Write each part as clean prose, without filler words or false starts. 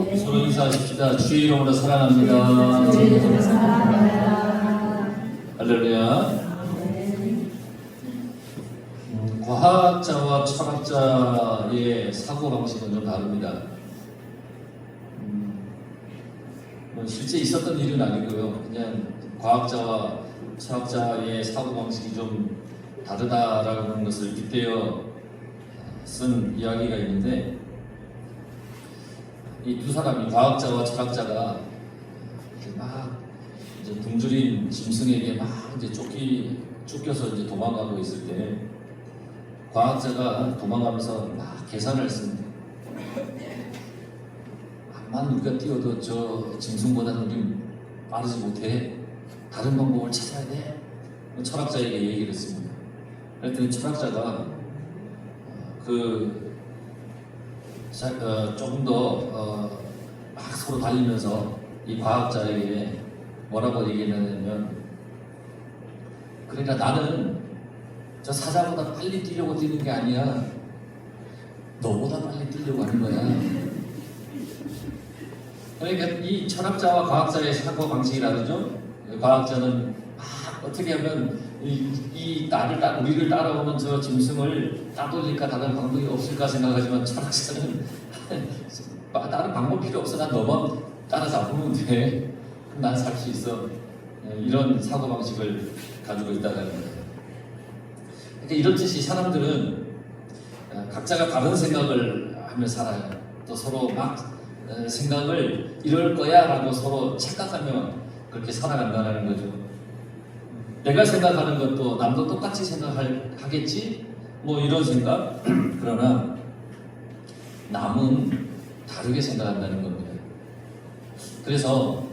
서로 인사하십시다. 주의 이름으로 사랑합니다. 할렐루야. 과학자와 철학자의 사고방식은 좀 다릅니다. 실제 있었던 일은 아니고요. 그냥 과학자와 철학자의 사고방식이 좀 다르다라는 것을 빗대어 쓴 이야기가 있는데, 이 두 사람이, 과학자와 철학자가 막 이제 굶주린 짐승에게 막 이제 쫓겨서 이제 도망가고 있을 때, 과학자가 도망가면서 막 계산을 했습니다. 암만 우리가 뛰어도 저 짐승보다는 우리 빠르지 못해. 다른 방법을 찾아야 돼. 철학자에게 얘기를 했습니다. 그랬더니 철학자가 조금 더 막 서로 달리면서 이 과학자에게 뭐라고 얘기했냐면, 그러니까 나는 저 사자보다 빨리 뛰려고 뛰는 게 아니야. 너보다 빨리 뛰려고 하는 거야. 그러니까 이 철학자와 과학자의 사고 방식이 다르죠. 과학자는 어떻게 하면 우리를 따라오는 저 짐승을 따돌릴까, 다른 방법이 없을까 생각하지만, 철학자는 다른 방법 필요 없어. 난 너만 따라잡으면 돼. 난 살 수 있어. 이런 사고방식을 가지고 있다는 거예요. 그러니까 이런 뜻이, 사람들은 각자가 다른 생각을 하며 살아요. 또 서로 막 생각을 이럴 거야 라고 서로 착각하며 그렇게 살아간다는 거죠. 내가 생각하는 것도 남도 똑같이 생각하겠지? 뭐 이런 생각? 그러나 남은 다르게 생각한다는 겁니다. 그래서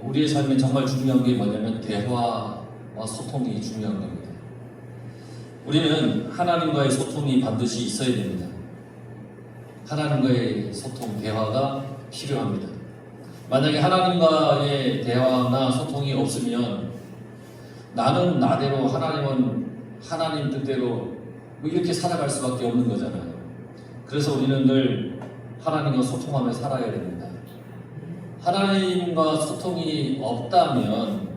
우리의 삶에 정말 중요한 게 뭐냐면 대화와 소통이 중요한 겁니다. 우리는 하나님과의 소통이 반드시 있어야 됩니다. 하나님과의 소통, 대화가 필요합니다. 만약에 하나님과의 대화나 소통이 없으면 나는 나대로, 하나님은 하나님 뜻대로 이렇게 살아갈 수밖에 없는 거잖아요. 그래서 우리는 늘 하나님과 소통하며 살아야 됩니다. 하나님과 소통이 없다면,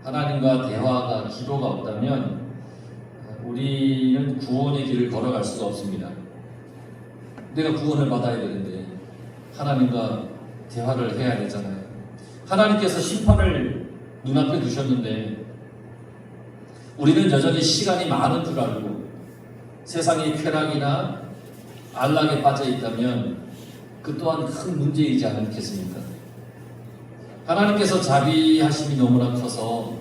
하나님과 대화가, 기도가 없다면 우리는 구원의 길을 걸어갈 수가 없습니다. 내가 구원을 받아야 되는데 하나님과 대화를 해야 되잖아요. 하나님께서 심판을 눈앞에 두셨는데 우리는 여전히 시간이 많은 줄 알고 세상의 쾌락이나 안락에 빠져 있다면 그 또한 큰 문제이지 않겠습니까? 하나님께서 자비하심이 너무나 커서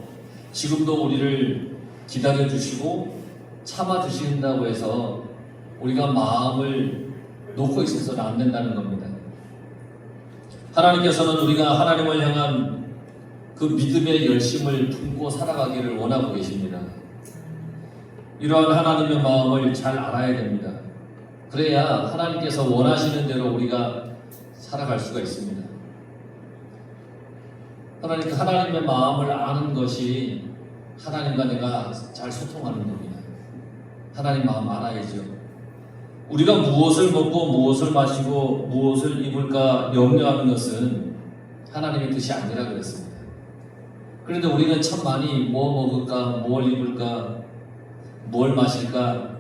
지금도 우리를 기다려주시고 참아주신다고 해서 우리가 마음을 놓고 있어서는 안 된다는 겁니다. 하나님께서는 우리가 하나님을 향한 그 믿음의 열심을 품고 살아가기를 원하고 계십니다. 이러한 하나님의 마음을 잘 알아야 됩니다. 그래야 하나님께서 원하시는 대로 우리가 살아갈 수가 있습니다. 하나님의 마음을 아는 것이 하나님과 내가 잘 소통하는 겁니다. 하나님 마음 알아야죠. 우리가 무엇을 먹고 무엇을 마시고 무엇을 입을까 염려하는 것은 하나님의 뜻이 아니라 그랬습니다. 그런데 우리는 참 많이 뭐 먹을까, 뭘 입을까, 뭘 마실까,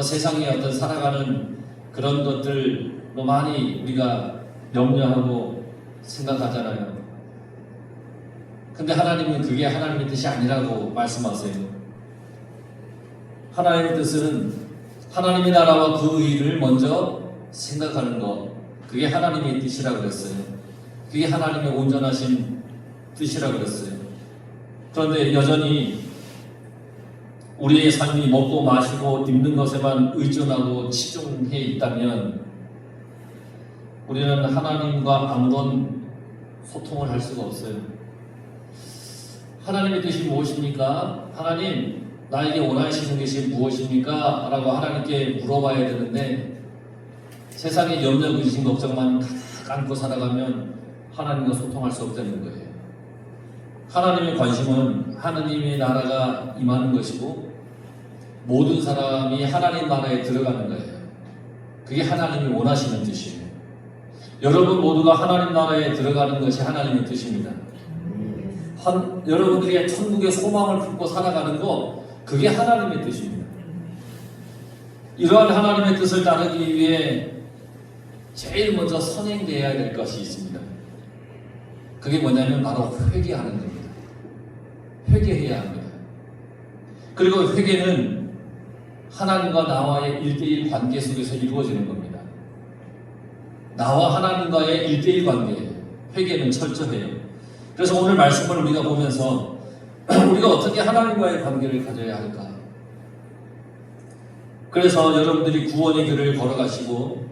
세상에 어떤 살아가는 그런 것들로 많이 우리가 염려하고 생각하잖아요. 근데 하나님은 그게 하나님의 뜻이 아니라고 말씀하세요. 하나님의 뜻은 하나님의 나라와 그 의를 먼저 생각하는 것, 그게 하나님의 뜻이라고 그랬어요. 그게 하나님의 온전하신 뜻이라고 그랬어요. 그런데 여전히 우리의 삶이 먹고 마시고 입는 것에만 의존하고 치중해 있다면 우리는 하나님과 아무런 소통을 할 수가 없어요. 하나님의 뜻이 무엇입니까? 하나님, 나에게 원하시는 것이 무엇입니까? 라고 하나님께 물어봐야 되는데 세상에 염려, 근심, 걱정만 가득 안고 살아가면 하나님과 소통할 수 없다는 거예요. 하나님의 관심은 하나님의 나라가 임하는 것이고 모든 사람이 하나님 나라에 들어가는 거예요. 그게 하나님이 원하시는 뜻이에요. 여러분 모두가 하나님 나라에 들어가는 것이 하나님의 뜻입니다. 여러분들이 천국의 소망을 품고 살아가는 거, 그게 하나님의 뜻입니다. 이러한 하나님의 뜻을 따르기 위해 제일 먼저 선행되어야 될 것이 있습니다. 그게 뭐냐면 바로 회개하는 겁니다. 회개해야 합니다. 그리고 회개는 하나님과 나와의 1대1 관계 속에서 이루어지는 겁니다. 나와 하나님과의 1대1 관계예요. 회개는 철저해요. 그래서 오늘 말씀을 우리가 보면서 우리가 어떻게 하나님과의 관계를 가져야 할까? 그래서 여러분들이 구원의 길을 걸어가시고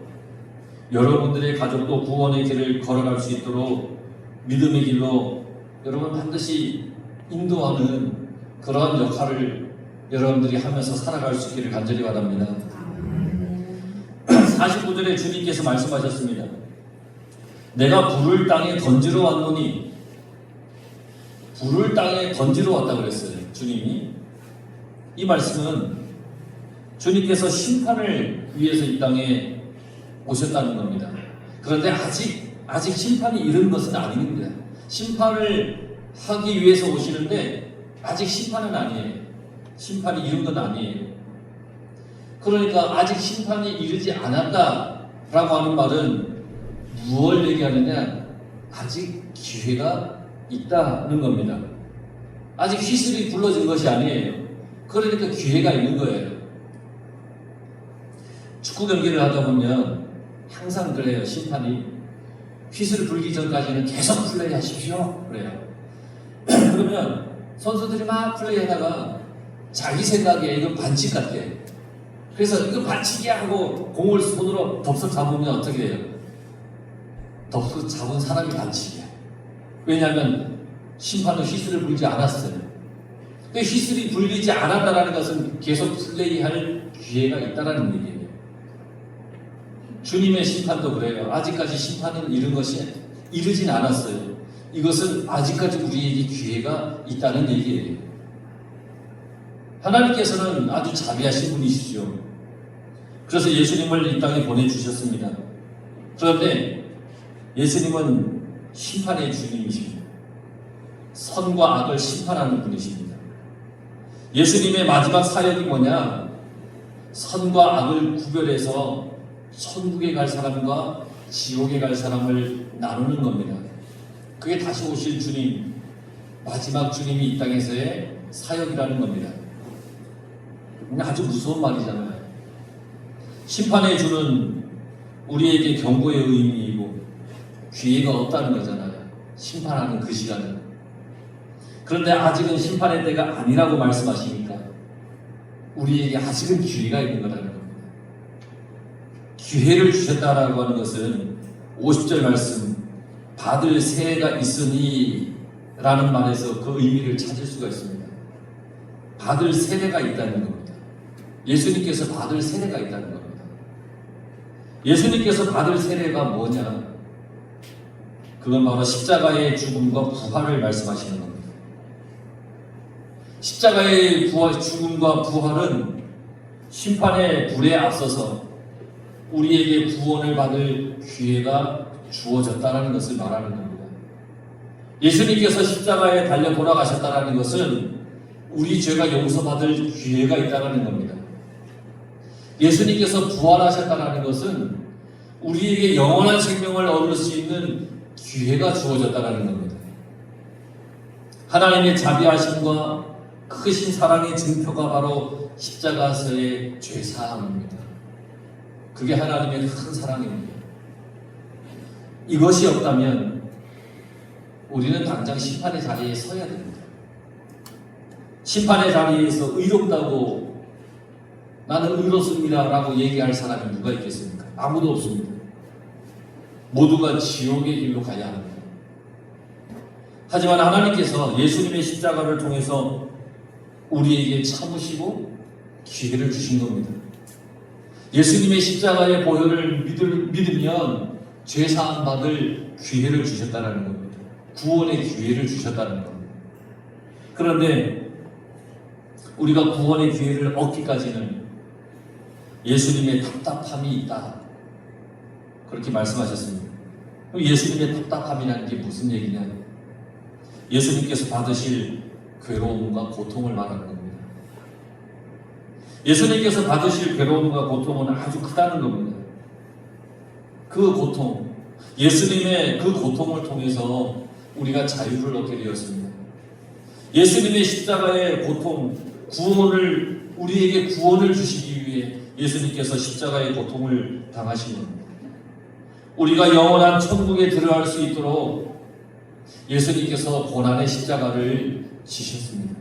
여러분들의 가족도 구원의 길을 걸어갈 수 있도록 믿음의 길로 여러분 반드시 인도하는 그런 역할을 여러분들이 하면서 살아갈 수 있기를 간절히 바랍니다. 49절에 주님께서 말씀하셨습니다. 내가 불을 땅에 던지러 왔노니, 불을 땅에 던지러 왔다 그랬어요. 주님이. 이 말씀은 주님께서 심판을 위해서 이 땅에 오셨다는 겁니다. 그런데 아직 심판이 이른 것은 아닙니다. 심판을 하기 위해서 오시는데 아직 심판은 아니에요. 심판이 이른 건 아니에요. 그러니까 아직 심판이 이르지 않았다라고 하는 말은 무엇을 얘기하느냐? 아직 기회가 있다는 겁니다. 아직 휘슬이 불러진 것이 아니에요. 그러니까 기회가 있는 거예요. 축구 경기를 하다 보면 항상 그래요. 심판이 휘슬 불기 전까지는 계속 플레이하십시오. 그래요. 그러면 선수들이 막 플레이하다가 자기 생각에 이건 반칙 같아. 그래서 이거 반칙이야 하고 공을 손으로 덥석 잡으면 어떻게 돼요? 덥석 잡은 사람이 반칙이야. 왜냐하면 심판은 휘슬을 불지 않았어요. 휘슬이 불리지 않았다는 것은 계속 플레이할 기회가 있다는 얘기예요. 주님의 심판도 그래요. 아직까지 심판은 이른 것이 이르진 않았어요. 이것은 아직까지 우리에게 기회가 있다는 얘기예요. 하나님께서는 아주 자비하신 분이시죠. 그래서 예수님을 이 땅에 보내주셨습니다. 그런데 예수님은 심판의 주님이십니다. 선과 악을 심판하는 분이십니다. 예수님의 마지막 사역이 뭐냐? 선과 악을 구별해서 천국에 갈 사람과 지옥에 갈 사람을 나누는 겁니다. 그게 다시 오실 주님, 마지막 주님이 이 땅에서의 사역이라는 겁니다. 아주 무서운 말이잖아요. 심판의 주는 우리에게 경고의 의미이고 기회가 없다는 거잖아요. 심판하는 그 시간은. 그런데 아직은 심판의 때가 아니라고 말씀하시니까 우리에게 아직은 기회가 있는 거라는 겁니다. 기회를 주셨다라고 하는 것은 50절 말씀 받을 세가 있으니 라는 말에서 그 의미를 찾을 수가 있습니다. 받을 세례가 있다는 겁니다. 예수님께서 받을 세례가 있다는 겁니다. 예수님께서 받을 세례가 뭐냐? 그건 바로 십자가의 죽음과 부활을 말씀하시는 겁니다. 십자가의 죽음과 부활은 심판의 불에 앞서서 우리에게 구원을 받을 기회가 주어졌다는 것을 말하는 겁니다. 예수님께서 십자가에 달려 돌아가셨다는 것은 우리 죄가 용서받을 기회가 있다는 겁니다. 예수님께서 부활하셨다는 것은 우리에게 영원한 생명을 얻을 수 있는 기회가 주어졌다는 겁니다. 하나님의 자비하심과 크신 사랑의 증표가 바로 십자가에서의 죄사함입니다. 그게 하나님의 큰 사랑입니다. 이것이 없다면 우리는 당장 심판의 자리에 서야 됩니다. 심판의 자리에서 의롭다고 나는 의롭습니다 라고 얘기할 사람이 누가 있겠습니까? 아무도 없습니다. 모두가 지옥의 길로 가야 합니다. 하지만 하나님께서 예수님의 십자가를 통해서 우리에게 참으시고 기회를 주신 겁니다. 예수님의 십자가의 보혈을 믿으면 죄사함 받을 기회를 주셨다는 겁니다. 구원의 기회를 주셨다는 겁니다. 그런데 우리가 구원의 기회를 얻기까지는 예수님의 답답함이 있다. 그렇게 말씀하셨습니다. 예수님의 답답함이라는 게 무슨 얘기냐? 예수님께서 받으실 괴로움과 고통을 말하는 겁니다. 예수님께서 받으실 괴로움과 고통은 아주 크다는 겁니다. 그 고통, 예수님의 그 고통을 통해서 우리가 자유를 얻게 되었습니다. 예수님의 십자가의 고통, 우리에게 구원을 주시기 위해 예수님께서 십자가의 고통을 당하신 겁니다. 우리가 영원한 천국에 들어갈 수 있도록 예수님께서 고난의 십자가를 지셨습니다.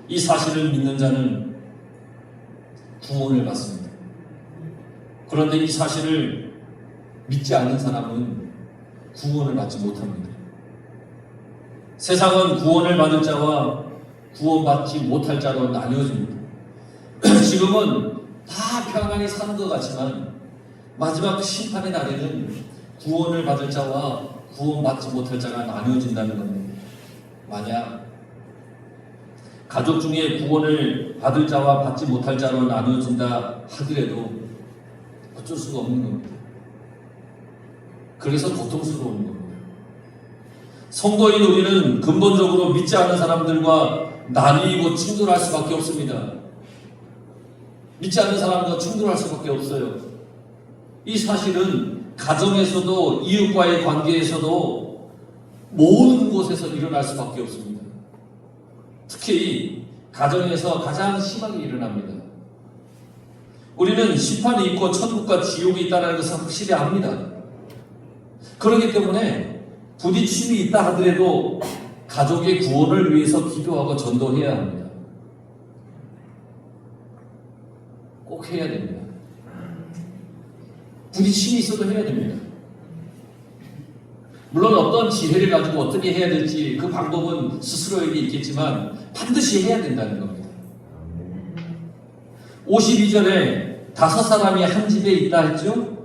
이 사실을 믿는 자는 구원을 받습니다. 그런데 이 사실을 믿지 않는 사람은 구원을 받지 못합니다. 세상은 구원을 받을 자와 구원받지 못할 자로 나뉘어집니다. 지금은 다 평안히 사는 것 같지만 마지막 심판의 날에는 구원을 받을 자와 구원받지 못할 자가 나뉘어진다는 겁니다. 만약 가족 중에 구원을 받을 자와 받지 못할 자로 나누어진다 하더라도 어쩔 수가 없는 겁니다. 그래서 고통스러운 겁니다. 성도인 우리는 근본적으로 믿지 않는 사람들과 나뉘고 충돌할 수밖에 없습니다. 믿지 않는 사람과 충돌할 수밖에 없어요. 이 사실은 가정에서도 이웃과의 관계에서도 모든 곳에서 일어날 수밖에 없습니다. 특히 가정에서 가장 심하게 일어납니다. 우리는 심판이 있고 천국과 지옥이 있다는 것을 확실히 압니다. 그렇기 때문에 부딪힘이 있다 하더라도 가족의 구원을 위해서 기도하고 전도해야 합니다. 꼭 해야 됩니다. 부딪힘이 있어도 해야 됩니다. 물론 어떤 지혜를 가지고 어떻게 해야 될지 그 방법은 스스로에게 있겠지만 반드시 해야 된다는 겁니다. 52절에 5사람이 한 집에 있다 했죠?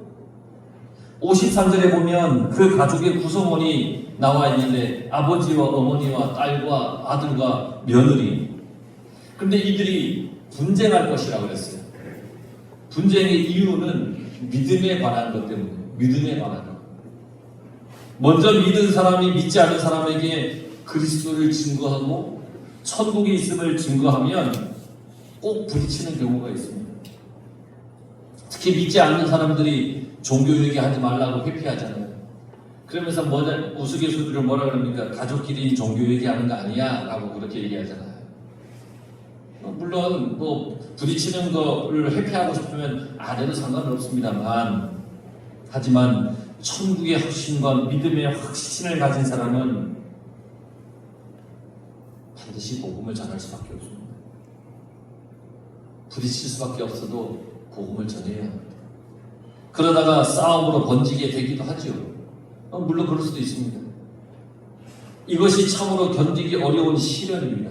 53절에 보면 그 가족의 구성원이 나와 있는데 아버지와 어머니와 딸과 아들과 며느리. 그런데 이들이 분쟁할 것이라고 그랬어요. 분쟁의 이유는 믿음에 관한 것 때문에, 믿음에 관한 것. 먼저 믿은 사람이 믿지 않은 사람에게 그리스도를 증거하고 천국이 있음을 증거하면 꼭 부딪히는 경우가 있습니다. 특히 믿지 않는 사람들이 종교 얘기하지 말라고 회피하잖아요. 그러면서 우스갯소리로 뭐라 그럽니까? 가족끼리 종교 얘기하는 거 아니야? 라고 그렇게 얘기하잖아요. 물론 부딪히는 거를 회피하고 싶으면 안 해도 상관은 없습니다만, 하지만 천국의 확신과 믿음의 확신을 가진 사람은 반드시 복음을 전할 수밖에 없습니다. 부딪힐 수밖에 없어도 복음을 전해야 합니다. 그러다가 싸움으로 번지게 되기도 하죠. 물론 그럴 수도 있습니다. 이것이 참으로 견디기 어려운 시련입니다.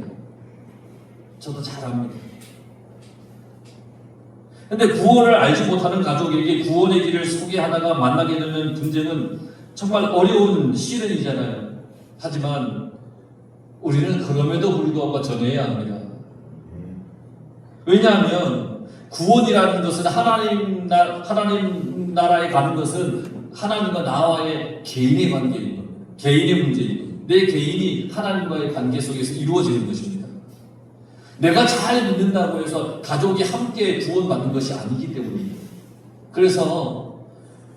저도 잘 압니다. 근데 구원을 알지 못하는 가족에게 구원의 길을 소개하다가 만나게 되는 분쟁은 정말 어려운 시련이잖아요. 하지만 우리는 그럼에도 불구하고 전해야 합니다. 왜냐하면 구원이라는 것은 하나님 나라에 가는 것은 하나님과 나와의 개인의 관계인 겁니다. 개인의 문제인 겁니다. 내 개인이 하나님과의 관계 속에서 이루어지는 것입니다. 내가 잘 믿는다고 해서 가족이 함께 구원받는 것이 아니기 때문입니다. 그래서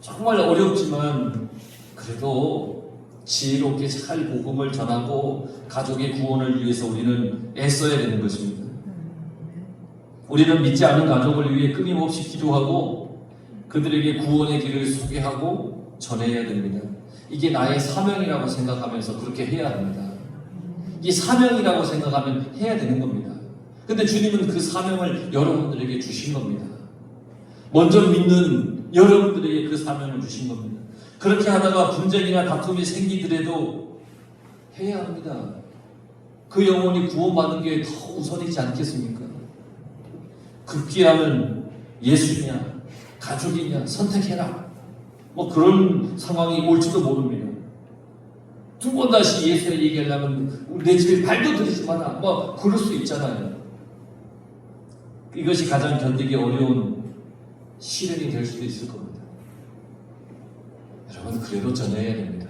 정말 어렵지만 그래도 지혜롭게 잘 복음을 전하고 가족의 구원을 위해서 우리는 애써야 되는 것입니다. 우리는 믿지 않는 가족을 위해 끊임없이 기도하고 그들에게 구원의 길을 소개하고 전해야 됩니다. 이게 나의 사명이라고 생각하면서 그렇게 해야 합니다. 이게 사명이라고 생각하면 해야 되는 겁니다. 근데 주님은 그 사명을 여러분들에게 주신 겁니다. 먼저 믿는 여러분들에게 그 사명을 주신 겁니다. 그렇게 하다가 분쟁이나 다툼이 생기더라도 해야 합니다. 그 영혼이 구원받는 게 더 우선이지 않겠습니까? 급기야는 예수냐 가족이냐 선택해라. 그런 상황이 올지도 모릅니다. 두 번 다시 예수를 얘기하려면 내 집에 발도 들이지 마라. 그럴 수 있잖아요. 이것이 가장 견디기 어려운 시련이 될 수도 있을 겁니다. 여러분 그래도 전해야 됩니다.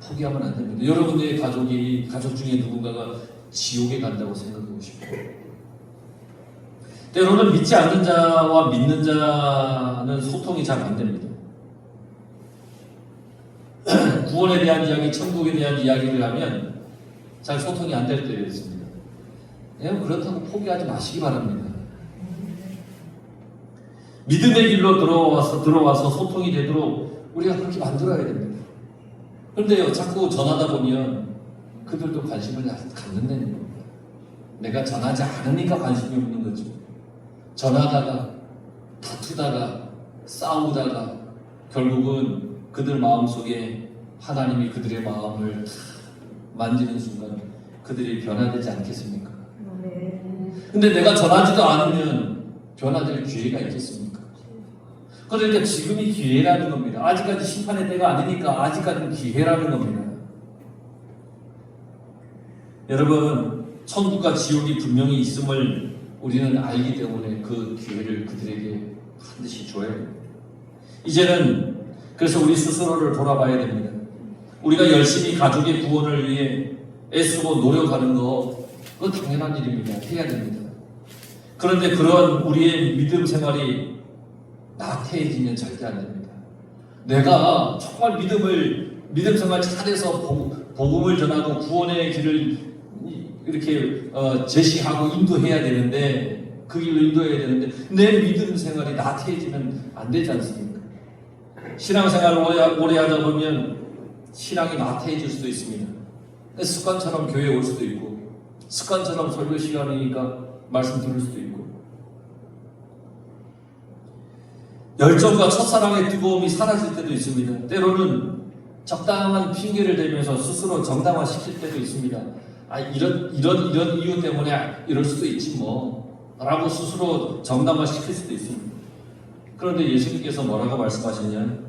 포기하면 안 됩니다. 여러분의 가족 중에 누군가가 지옥에 간다고 생각하고 싶어요. 때로는 믿지 않는 자와 믿는 자는 소통이 잘 안 됩니다. 구원에 대한 이야기, 천국에 대한 이야기를 하면 잘 소통이 안 될 때가 있습니다. 그렇다고 포기하지 마시기 바랍니다. 믿음의 길로 들어와서 소통이 되도록 우리가 그렇게 만들어야 됩니다. 그런데요, 자꾸 전하다 보면 그들도 관심을 갖는다는 겁니다. 내가 전하지 않으니까 관심이 없는 거죠. 전하다가 다투다가 싸우다가 결국은 그들 마음속에 하나님이 그들의 마음을 만지는 순간 그들이 변화되지 않겠습니까? 근데 내가 전하지도 않으면 변화될 기회가 있겠습니까? 그러니까 지금이 기회라는 겁니다. 아직까지 심판의 때가 아니니까 아직까지는 기회라는 겁니다. 여러분, 천국과 지옥이 분명히 있음을 우리는 알기 때문에 그 기회를 그들에게 반드시 줘야 합니다. 이제는 그래서 우리 스스로를 돌아봐야 됩니다. 우리가 열심히 가족의 구원을 위해 애쓰고 노력하는 거 그건 당연한 일입니다. 해야 됩니다. 그런데 그런 우리의 믿음 생활이 나태해지면 절대 안 됩니다. 내가 정말 믿음 생활 잘해서 복음을 전하고 구원의 길을 이렇게 제시하고 인도해야 되는데 그 길로 인도해야 되는데 내 믿음 생활이 나태해지면 안 되지 않습니까? 신앙생활을 오래 하다 보면 신앙이 나태해질 수도 있습니다. 습관처럼 교회에 올 수도 있고 습관처럼 설교 시간이니까 말씀 들을 수도 있고 열정과 첫사랑의 뜨거움이 사라질 때도 있습니다. 때로는 적당한 핑계를 대면서 스스로 정당화시킬 때도 있습니다. 이런 이유 때문에 이럴 수도 있지 뭐 라고 스스로 정당화시킬 수도 있습니다. 그런데 예수님께서 뭐라고 말씀하시냐?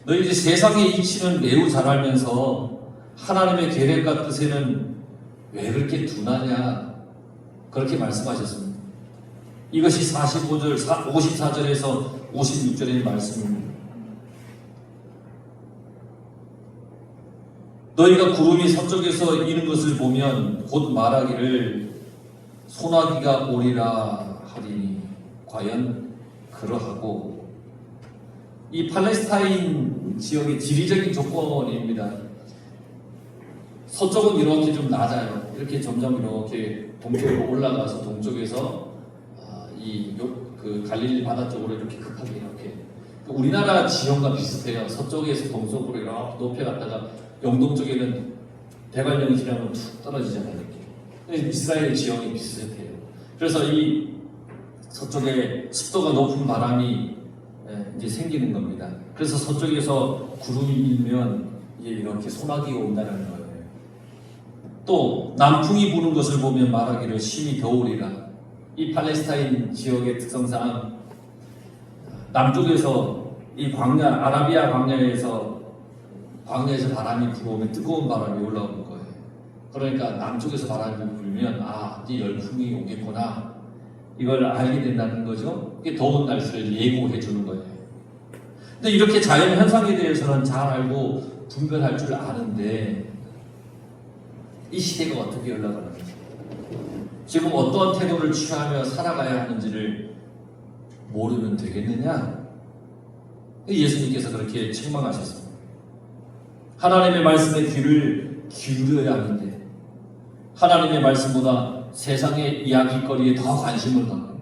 너희 이제 세상의 이치는 매우 잘 알면서 하나님의 계획과 뜻에는 왜 그렇게 둔하냐? 그렇게 말씀하셨습니다. 이것이 54절에서 56절의 말씀입니다. 너희가 구름이 서쪽에서 이는 것을 보면 곧 말하기를 소나기가 오리라 하리니 과연 그러하고. 이 팔레스타인 지역의 지리적인 조건입니다. 서쪽은 이렇게 좀 낮아요. 이렇게 점점 이렇게 동쪽으로 올라가서 동쪽에서 그 갈릴리 바다 쪽으로 이렇게 급하게 이렇게 우리나라 지형과 비슷해요. 서쪽에서 동쪽으로 이렇게 높여갔다가 영동 쪽에는 대관령이랑 툭 떨어지잖아요. 이렇게. 이스라엘 지형이 비슷해요. 그래서 이 서쪽에 습도가 높은 바람이 이제 생기는 겁니다. 그래서 서쪽에서 구름이 밀면 이제 이렇게 소나기가 온다는 거예요. 또 남풍이 부는 것을 보면 말하기를 심히 겨울이라. 이 팔레스타인 지역의 특성상 남쪽에서 이 광야, 아라비아 광야에서 바람이 불어오면 뜨거운 바람이 올라오는 거예요. 그러니까 남쪽에서 바람이 불면 이제 열풍이 오겠구나. 이걸 알게 된다는 거죠. 이게 더운 날씨를 예고해 주는 거예요. 근데 이렇게 자연 현상에 대해서는 잘 알고 분별할 줄 아는데 이 시대가 어떻게 흘러가는지, 지금 어떠한 태도를 취하며 살아가야 하는지를 모르면 되겠느냐? 예수님께서 그렇게 책망하셨습니다. 하나님의 말씀에 귀를 기울여야 하는데 하나님의 말씀보다 세상의 이야기거리에 더 관심을 갖고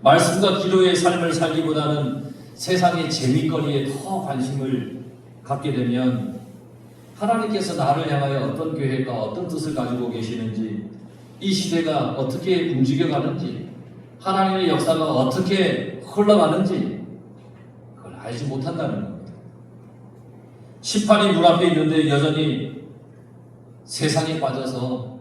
말씀과 기도의 삶을 살기보다는 세상의 재미거리에 더 관심을 갖게 되면 하나님께서 나를 향하여 어떤 계획과 어떤 뜻을 가지고 계시는지, 이 시대가 어떻게 움직여가는지, 하나님의 역사가 어떻게 흘러가는지 그걸 알지 못한다는 겁니다. 심판이 눈앞에 있는데 여전히 세상에 빠져서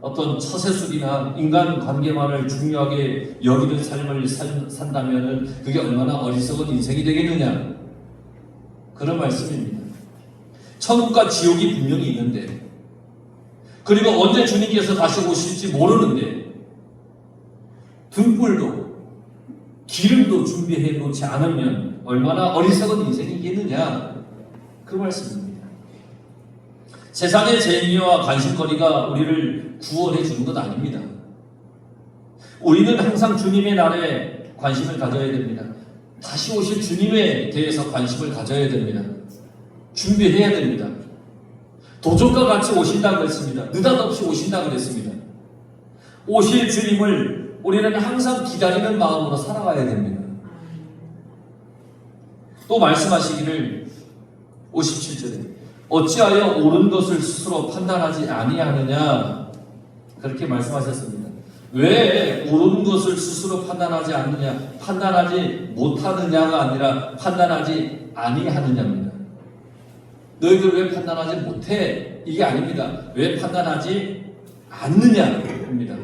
어떤 처세술이나 인간관계만을 중요하게 여기는 삶을 산다면 그게 얼마나 어리석은 인생이 되겠느냐, 그런 말씀입니다. 천국과 지옥이 분명히 있는데, 그리고 언제 주님께서 다시 오실지 모르는데 등불도 기름도 준비해 놓지 않으면 얼마나 어리석은 인생이겠느냐, 그 말씀입니다. 세상의 재미와 관심거리가 우리를 구원해 주는 것 아닙니다. 우리는 항상 주님의 날에 관심을 가져야 됩니다. 다시 오실 주님에 대해서 관심을 가져야 됩니다. 준비해야 됩니다. 도적과 같이 오신다고 했습니다. 느닷없이 오신다고 했습니다. 오실 주님을 우리는 항상 기다리는 마음으로 살아가야 됩니다. 또 말씀하시기를 57절에 어찌하여 옳은 것을 스스로 판단하지 아니하느냐, 그렇게 말씀하셨습니다. 왜 옳은 것을 스스로 판단하지 않느냐, 판단하지 못하느냐가 아니라 판단하지 아니하느냐입니다. 너희들 왜 판단하지 못해? 이게 아닙니다. 왜 판단하지 않느냐입니다.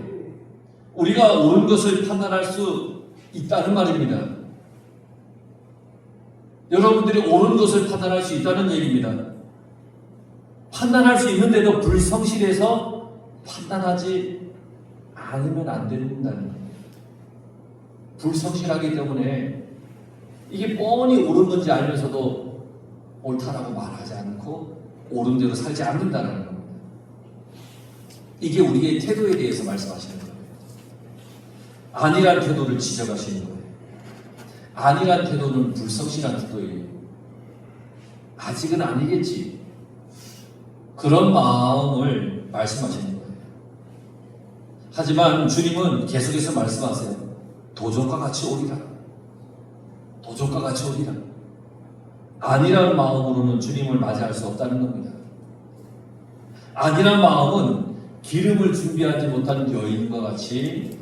우리가 옳은 것을 판단할 수 있다는 말입니다. 여러분들이 옳은 것을 판단할 수 있다는 얘기입니다. 판단할 수 있는데도 불성실해서 판단하지 않으면 안 된다는 겁니다. 불성실하기 때문에 이게 뻔히 옳은 건지 알면서도 옳다라고 말하지 않고 옳은 대로 살지 않는다는 겁니다. 이게 우리의 태도에 대해서 말씀하시는 거예요. 아니란 태도를 지적하시는 거예요. 아니란 태도는 불성실한 태도예요. 아직은 아니겠지, 그런 마음을 말씀하시는 거예요. 하지만 주님은 계속해서 말씀하세요. 도적과 같이 오리라. 도적과 같이 오리라. 아니란 마음으로는 주님을 맞이할 수 없다는 겁니다. 아니란 마음은 기름을 준비하지 못한 여인과 같이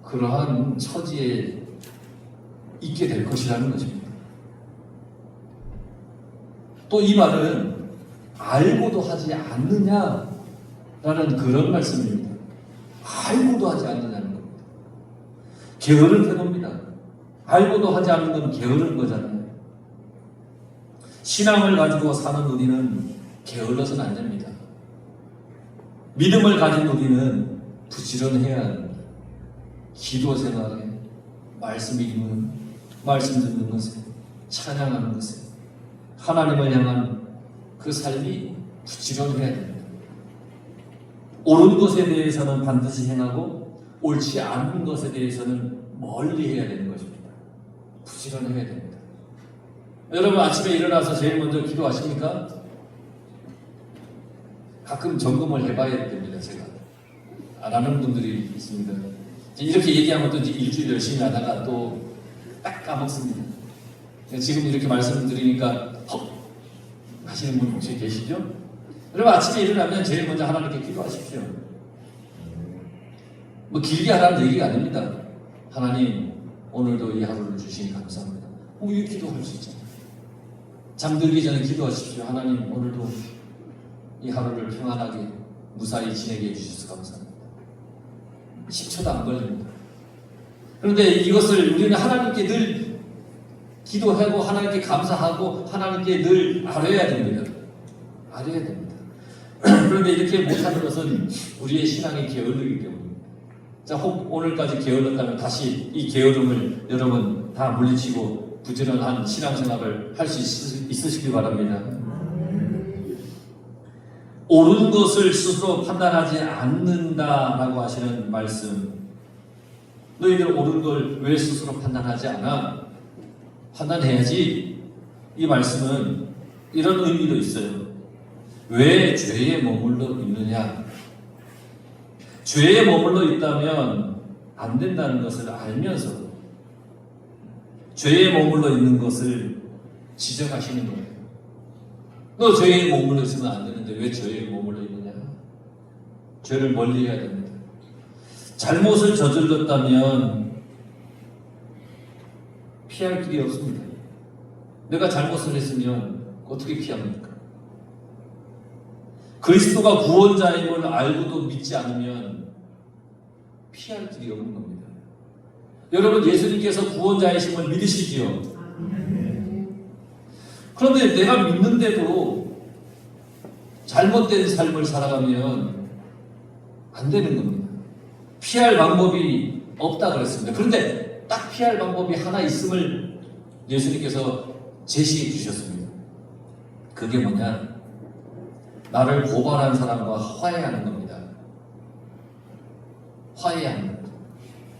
그러한 처지에 있게 될 것이라는 것입니다. 또 이 말은 알고도 하지 않느냐라는 그런 말씀입니다. 알고도 하지 않느냐는 겁니다. 게으른 태도입니다. 알고도 하지 않는 건 게으른 거잖아요. 신앙을 가지고 사는 우리는 게을러서는 안 됩니다. 믿음을 가진 우리는 부지런해야 합니다. 기도 생활에, 말씀 읽는, 말씀 듣는 것에, 찬양하는 것에, 하나님을 향한 그 삶이 부지런해야 됩니다. 옳은 것에 대해서는 반드시 행하고 옳지 않은 것에 대해서는 멀리 해야 되는 것입니다. 부지런해야 됩니다. 여러분 아침에 일어나서 제일 먼저 기도하십니까? 가끔 점검을 해봐야 됩니다. 제가 안 하는 분들이 있습니다. 이렇게 얘기하면 또 일주일 열심히 하다가 또 딱 까먹습니다. 지금 이렇게 말씀드리니까 헉 하시는 분 혹시 계시죠? 여러분 아침에 일어나면 제일 먼저 하나님께 기도하십시오. 뭐 길게 하라는 얘기가 아닙니다. 하나님 오늘도 이 하루를 주시니 감사합니다. 이 기도할 수 있잖아요. 잠들기 전에 기도하십시오. 하나님 오늘도 이 하루를 평안하게 무사히 지내게 해주셔서 감사합니다. 10초도 안 걸립니다. 그런데 이것을 우리는 하나님께 늘 기도하고 하나님께 감사하고 하나님께 늘 아뢰야 됩니다. 아뢰야 됩니다. 그런데 이렇게 못하는 것은 우리의 신앙이 게을르기 때문입니다. 자, 혹 오늘까지 게을렀다면 다시 이 게으름을 여러분 다 물리치고 부지런한 신앙생활을 할 수 있으시기 바랍니다. 옳은 것을 스스로 판단하지 않는다라고 하시는 말씀. 너희들 옳은 걸 왜 스스로 판단하지 않아? 판단해야지. 이 말씀은 이런 의미도 있어요. 왜 죄에 머물러 있느냐? 죄에 머물러 있다면 안 된다는 것을 알면서도 죄에 머물러 있는 것을 지적하시는 거예요. 너 죄에 머물러 있으면 안 되는데 왜 죄에 머물러 있느냐? 죄를 멀리 해야 됩니다. 잘못을 저질렀다면 피할 길이 없습니다. 내가 잘못을 했으면 어떻게 피합니까? 그리스도가 구원자임을 알고도 믿지 않으면 피할 길이 없는 겁니다. 여러분 예수님께서 구원자이심을 믿으시지요? 그런데 내가 믿는데도 잘못된 삶을 살아가면 안 되는 겁니다. 피할 방법이 없다 그랬습니다. 그런데 딱 피할 방법이 하나 있음을 예수님께서 제시해 주셨습니다. 그게 뭐냐? 나를 고발한 사람과 화해하는 겁니다. 화해하는 겁니다.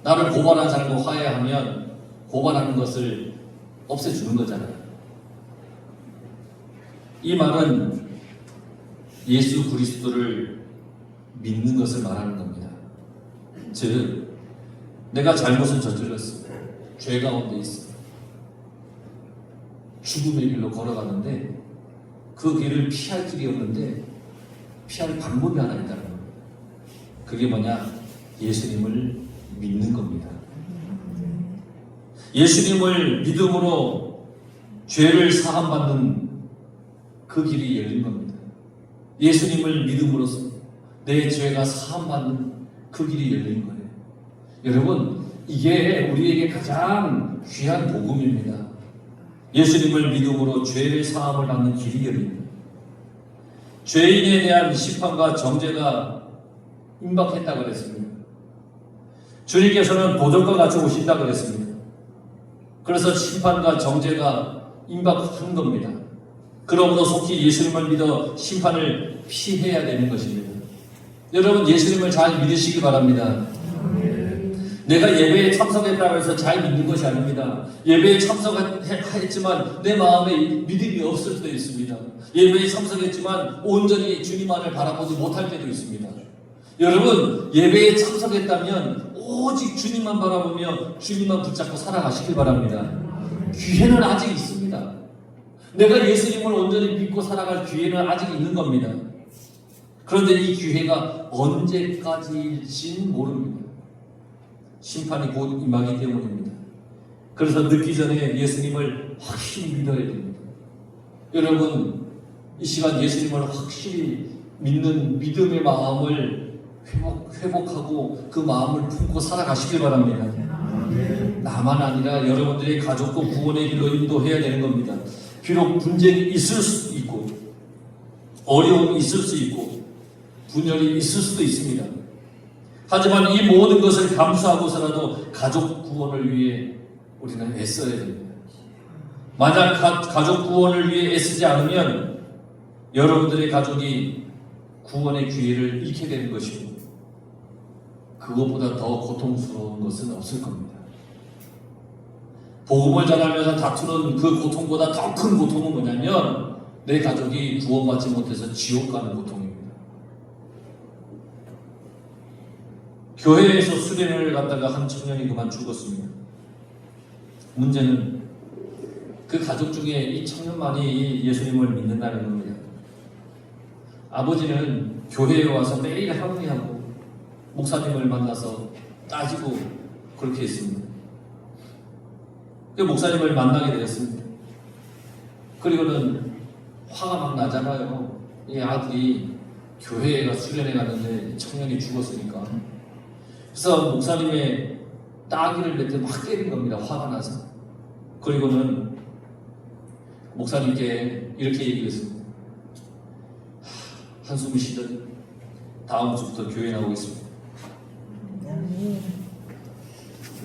나를 고발한 사람과 화해하면 고발하는 것을 없애주는 거잖아요. 이 말은 예수 그리스도를 믿는 것을 말하는 겁니다. 즉, 내가 잘못을 저질렀어. 죄 가운데 있어. 죽음의 길로 걸어가는데 그 길을 피할 길이 없는데 피할 방법이 하나 있다는 겁니다. 그게 뭐냐? 예수님을 믿는 겁니다. 예수님을 믿음으로 죄를 사함받는 그 길이 열린 겁니다. 예수님을 믿음으로써 내 죄가 사함받는 그 길이 열린 거예요. 여러분, 이게 우리에게 가장 귀한 복음입니다. 예수님을 믿음으로 죄의 사함을 받는 길이 열립니다. 죄인에 대한 심판과 정죄가 임박했다고 그랬습니다. 주님께서는 도적과 같이 오신다고 그랬습니다. 그래서 심판과 정죄가 임박한 겁니다. 그러므로 속히 예수님을 믿어 심판을 피해야 되는 것입니다. 여러분, 예수님을 잘 믿으시기 바랍니다. 내가 예배에 참석했다고 해서 잘 믿는 것이 아닙니다. 예배에 참석했지만 내 마음에 믿음이 없을 수도 있습니다. 예배에 참석했지만 온전히 주님 안을 바라보지 못할 때도 있습니다. 여러분, 예배에 참석했다면 오직 주님만 바라보며 주님만 붙잡고 살아가시길 바랍니다. 기회는 아직 있습니다. 내가 예수님을 온전히 믿고 살아갈 기회는 아직 있는 겁니다. 그런데 이 기회가 언제까지일지는 모릅니다. 심판이 곧 임하기 때문입니다. 그래서 늦기 전에 예수님을 확실히 믿어야 됩니다. 여러분, 이 시간 예수님을 확실히 믿는 믿음의 마음을 회복하고 그 마음을 품고 살아가시길 바랍니다. 나만 아니라 여러분들의 가족도 구원의 길로 인도해야 되는 겁니다. 비록 분쟁이 있을 수도 있고 어려움이 있을 수 있고 분열이 있을 수도 있습니다. 하지만 이 모든 것을 감수하고서라도 가족 구원을 위해 우리는 애써야 됩니다. 만약 가족 구원을 위해 애쓰지 않으면 여러분들의 가족이 구원의 기회를 잃게 되는 것이고 그것보다 더 고통스러운 것은 없을 겁니다. 복음을 전하면서 다투는 그 고통보다 더 큰 고통은 뭐냐면 내 가족이 구원받지 못해서 지옥 가는 고통입니다. 교회에서 수련회를 갔다가 한 청년이 그만 죽었습니다. 문제는 그 가족 중에 이 청년만이 예수님을 믿는다는 겁니다. 아버지는 교회에 와서 매일 항의하고 목사님을 만나서 따지고 그렇게 했습니다. 그 목사님을 만나게 되었습니다. 그리고는 화가 막 나잖아요. 이 아들이 교회에 수련회 갔는데 청년이 죽었으니까. 그래서 목사님의 따귀를 몇 대 막 때린 겁니다. 화가 나서. 그리고는 목사님께 이렇게 얘기했습니다. 한숨을 쉬더니 다음 주부터 교회 나오겠습니다.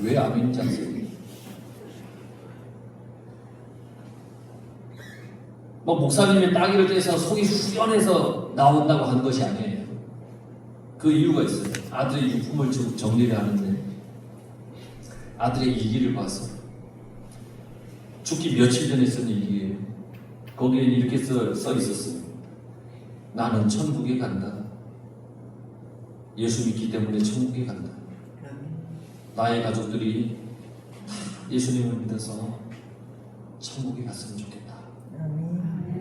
왜 아멘인지 아세요? 뭐 목사님의 따귀를 떼서 속이 후련해서 나온다고 하는 것이 아니에요. 그 이유가 있어요. 아들의 유품을 정리를 하는데 아들의 일기를 봐서 죽기 며칠 전에 쓴 일기예요. 거기에 이렇게 써 있었어요. 나는 천국에 간다. 예수 믿기 때문에 천국에 간다. 나의 가족들이 다 예수님을 믿어서 천국에 갔으면 좋겠다.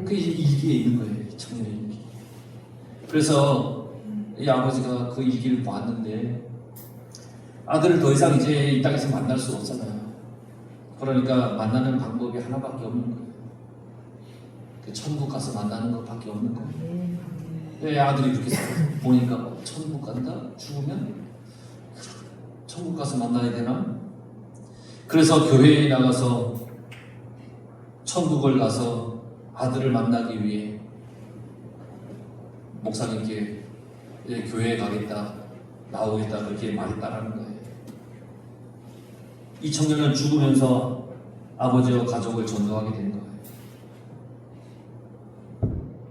그게 일기에 있는 거예요. 청년의 일기. 그래서 이 아버지가 그 일기를 봤는데 아들을 더 이상 이제 이 땅에서 만날 수 없잖아요. 그러니까 만나는 방법이 하나밖에 없는 거예요. 천국 가서 만나는 것밖에 없는 거예요. 왜 아들이 그렇게 보니까 천국 간다? 죽으면 천국 가서 만나야 되나? 그래서 교회에 나가서 천국을 가서 아들을 만나기 위해 목사님께 교회에 가겠다. 나오겠다 그렇게 말했다라는 거예요. 이 청년은 죽으면서 아버지와 가족을 전도하게 된 거예요.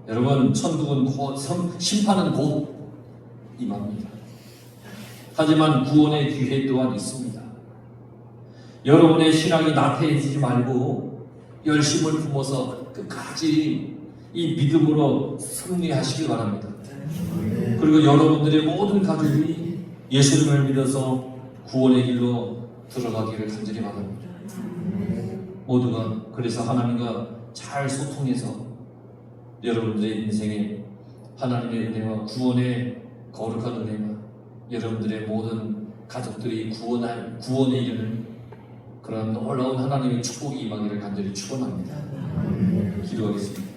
여러분, 천국은 곧 심판은 곧 임합니다. 하지만 구원의 기회 또한 있습니다. 여러분의 신앙이 나태해지지 말고 열심을 품어서 끝까지 이 믿음으로 승리하시기 바랍니다. 그리고 여러분들의 모든 가족이 예수님을 믿어서 구원의 길로 들어가기를 간절히 바랍니다. 모두가 그래서 하나님과 잘 소통해서 여러분들의 인생에 하나님의 은혜와 구원의 거룩한 은혜와 여러분들의 모든 가족들이 구원에 이르는 그런 놀라운 하나님의 축복이 임하기를 간절히 축원합니다. 기도하겠습니다.